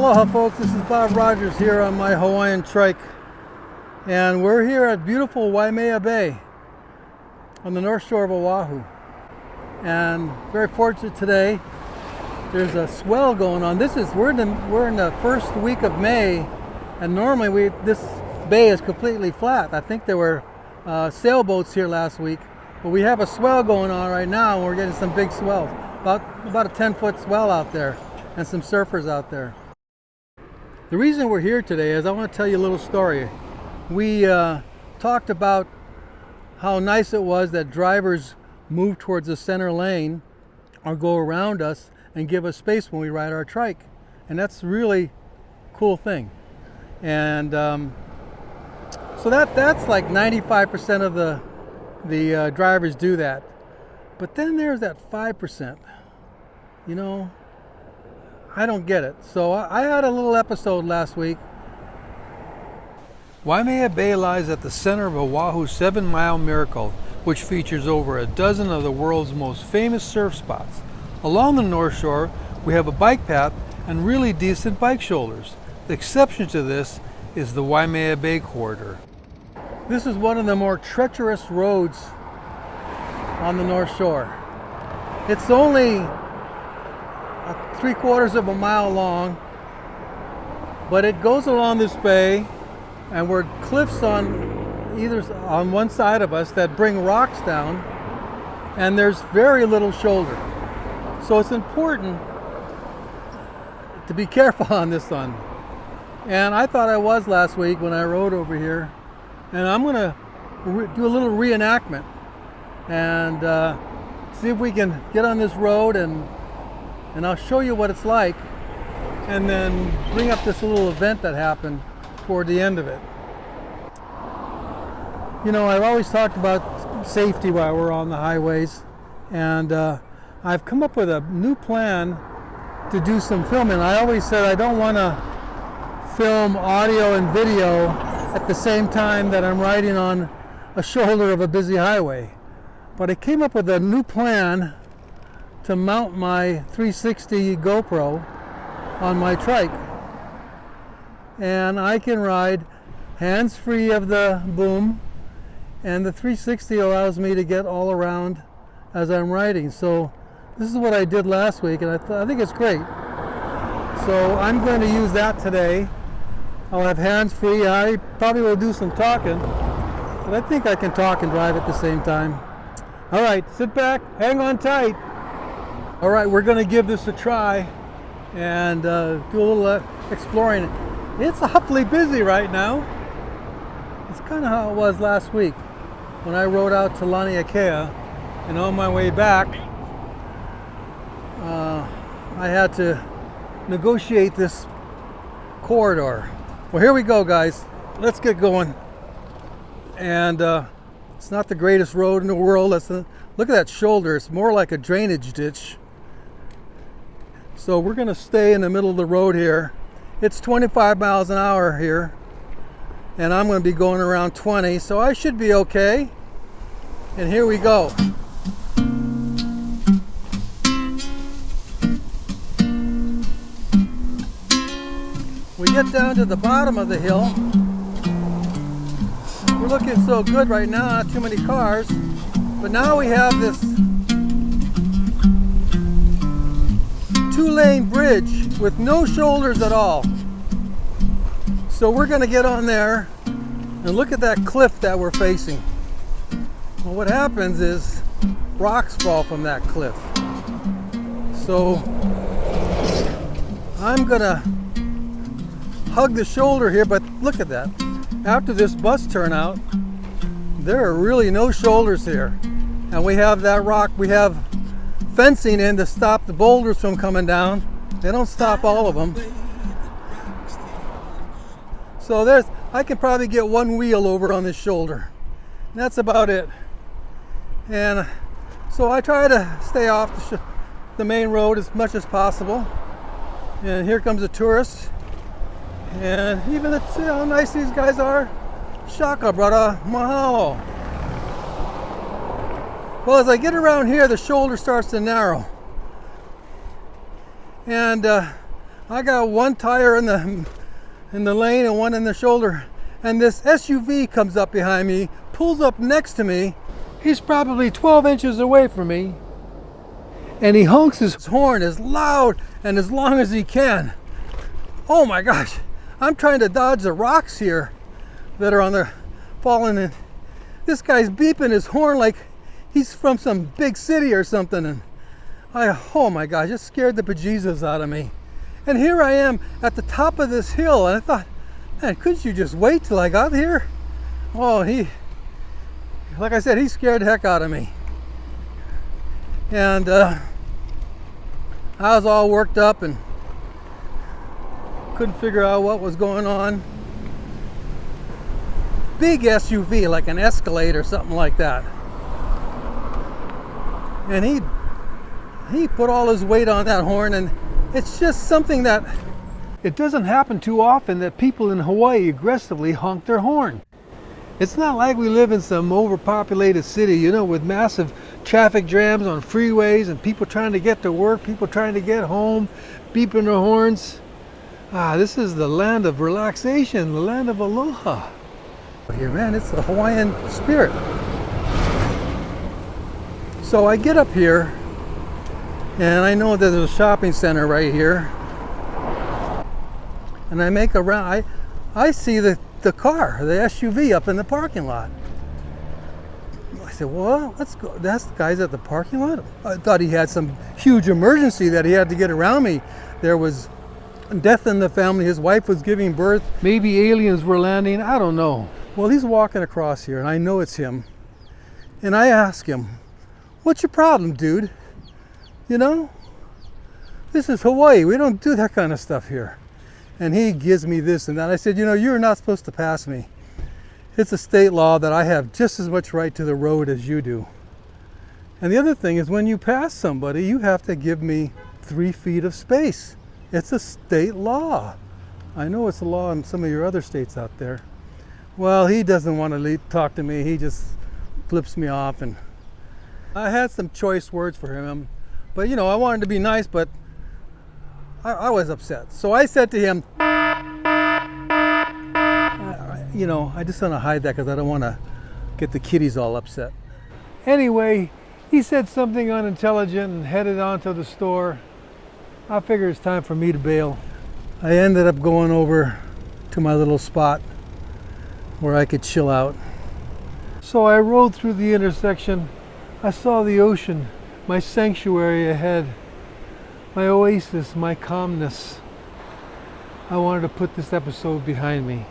Aloha folks, this is Bob Rogers here on my Hawaiian trike, and we're here at beautiful Waimea Bay on the north shore of Oahu, and very fortunate today. There's a swell going on. We're in the first week of May, and normally this bay is completely flat. I think there were sailboats here last week, but we have a swell going on right now, and we're getting some big swells, about a 10-foot swell out there, and some surfers out there. The reason we're here today is I want to tell you a little story. We talked about how nice it was that drivers move towards the center lane or go around us and give us space when we ride our trike. And that's a really cool thing. And so that's like 95% of the drivers do that. But then there's that 5%, you know, I don't get it. So I had a little episode last week. Waimea Bay lies at the center of Oahu's 7-mile miracle, which features over a dozen of the world's most famous surf spots. Along the north shore, we have a bike path and really decent bike shoulders. The exception to this is the Waimea Bay corridor. This is one of the more treacherous roads on the north shore. It's only 3/4 of a mile long, but it goes along this bay, and we're cliffs on one side of us that bring rocks down, and there's very little shoulder. So it's important to be careful on this one. And I thought I was last week when I rode over here, and I'm gonna do a little reenactment and see if we can get on this road, and I'll show you what it's like, and then bring up this little event that happened toward the end of it. You know, I've always talked about safety while we're on the highways, and I've come up with a new plan to do some filming. I always said I don't want to film audio and video at the same time that I'm riding on a shoulder of a busy highway. But I came up with a new plan to mount my 360 GoPro on my trike, and I can ride hands-free of the boom, and the 360 allows me to get all around as I'm riding. So this is what I did last week, and I think it's great. So I'm going to use that today. I'll have hands-free. I probably will do some talking, but I think I can talk and drive at the same time. All right, sit back, hang on tight. All right, we're going to give this a try and do a little exploring. It's awfully busy right now. It's kind of how it was last week when I rode out to Laniakea, and on my way back, I had to negotiate this corridor. Well, here we go, guys. Let's get going. And it's not the greatest road in the world. Look at that shoulder. It's more like a drainage ditch. So we're going to stay in the middle of the road here. It's 25 miles an hour here, and I'm going to be going around 20, so I should be okay. And here we go. We get down to the bottom of the hill. We're looking so good right now, not too many cars, but now we have this 2-lane bridge with no shoulders at all. So we're going to get on there and look at that cliff that we're facing. Well, what happens is rocks fall from that cliff. So I'm going to hug the shoulder here, but look at that. After this bus turnout, there are really no shoulders here. And we have that rock, we have fencing in to stop the boulders from coming down. They don't stop all of them. So I can probably get one wheel over on this shoulder. That's about it. And so I try to stay off the main road as much as possible. And here comes a tourist. And even see how nice these guys are. Shaka, brother. Mahalo. Well, as I get around here, the shoulder starts to narrow. And I got one tire in the lane and one in the shoulder, and this SUV comes up behind me, pulls up next to me. He's probably 12 inches away from me, and he honks his horn as loud and as long as he can. Oh my gosh, I'm trying to dodge the rocks here that are on the falling in. This guy's beeping his horn like he's from some big city or something, and oh my gosh, it scared the bejesus out of me. And here I am at the top of this hill, and I thought, man, couldn't you just wait till I got here? Oh, like I said, he scared the heck out of me. And I was all worked up and couldn't figure out what was going on. Big SUV, like an Escalade or something like that. And he put all his weight on that horn, and it's just something that it doesn't happen too often that people in Hawaii aggressively honk their horn. It's not like we live in some overpopulated city, you know, with massive traffic jams on freeways and people trying to get to work, people trying to get home, beeping their horns. This is the land of relaxation, the land of aloha. Here, man, it's the Hawaiian Spirit. So I get up here, and I know that there's a shopping center right here, and I make a round. I see the car, the SUV up in the parking lot. I said, well, let's go. That's the guy's at the parking lot. I thought he had some huge emergency that he had to get around me. There was death in the family. His wife was giving birth. Maybe aliens were landing. I don't know. Well, he's walking across here, and I know it's him. And I ask him, what's your problem, dude? You know, this is Hawaii. We don't do that kind of stuff here. And he gives me this and that. I said, you know, you're not supposed to pass me. It's a state law that I have just as much right to the road as you do. And the other thing is, when you pass somebody, you have to give me 3 feet of space. It's a state law. I know it's a law in some of your other states out there. Well, he doesn't want to talk to me. He just flips me off. And I had some choice words for him. But, you know, I wanted to be nice, but I was upset. So I said to him, you know, I just want to hide that because I don't want to get the kiddies all upset. Anyway, he said something unintelligent and headed on to the store. I figured it's time for me to bail. I ended up going over to my little spot where I could chill out. So I rode through the intersection. I saw the ocean, my sanctuary ahead, my oasis, my calmness. I wanted to put this episode behind me.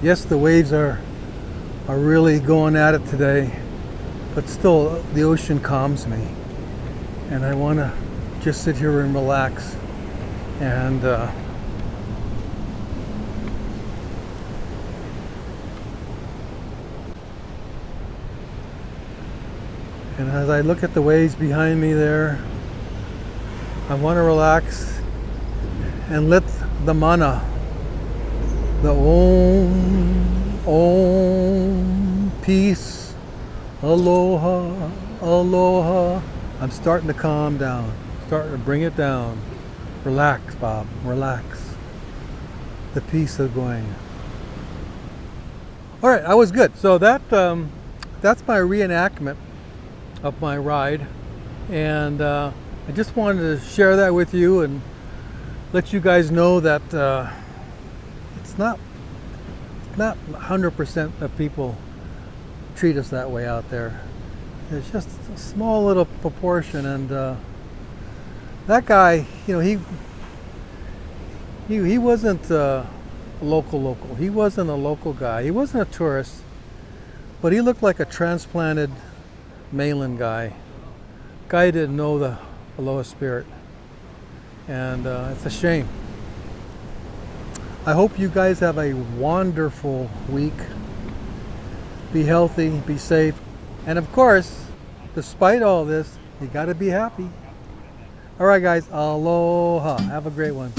Yes, the waves are really going at it today, but still the ocean calms me. And I want to just sit here and relax. And as I look at the waves behind me there, I want to relax and let the mana, the Om, peace, aloha, aloha. I'm starting to calm down, starting to bring it down. Relax, Bob, relax. The peace is going. All right, I was good. So that's my reenactment of my ride, and I just wanted to share that with you and let you guys know that it's not 100% of people treat us that way out there. It's just a small little proportion, and that guy, you know, he wasn't local. He wasn't a local guy. He wasn't a tourist, but he looked like a transplanted mainland guy. Guy didn't know the Aloha Spirit, and it's a shame. I hope you guys have a wonderful week. Be healthy, be safe, and of course, despite all this, you got to be happy. All right, guys, aloha. Have a great one.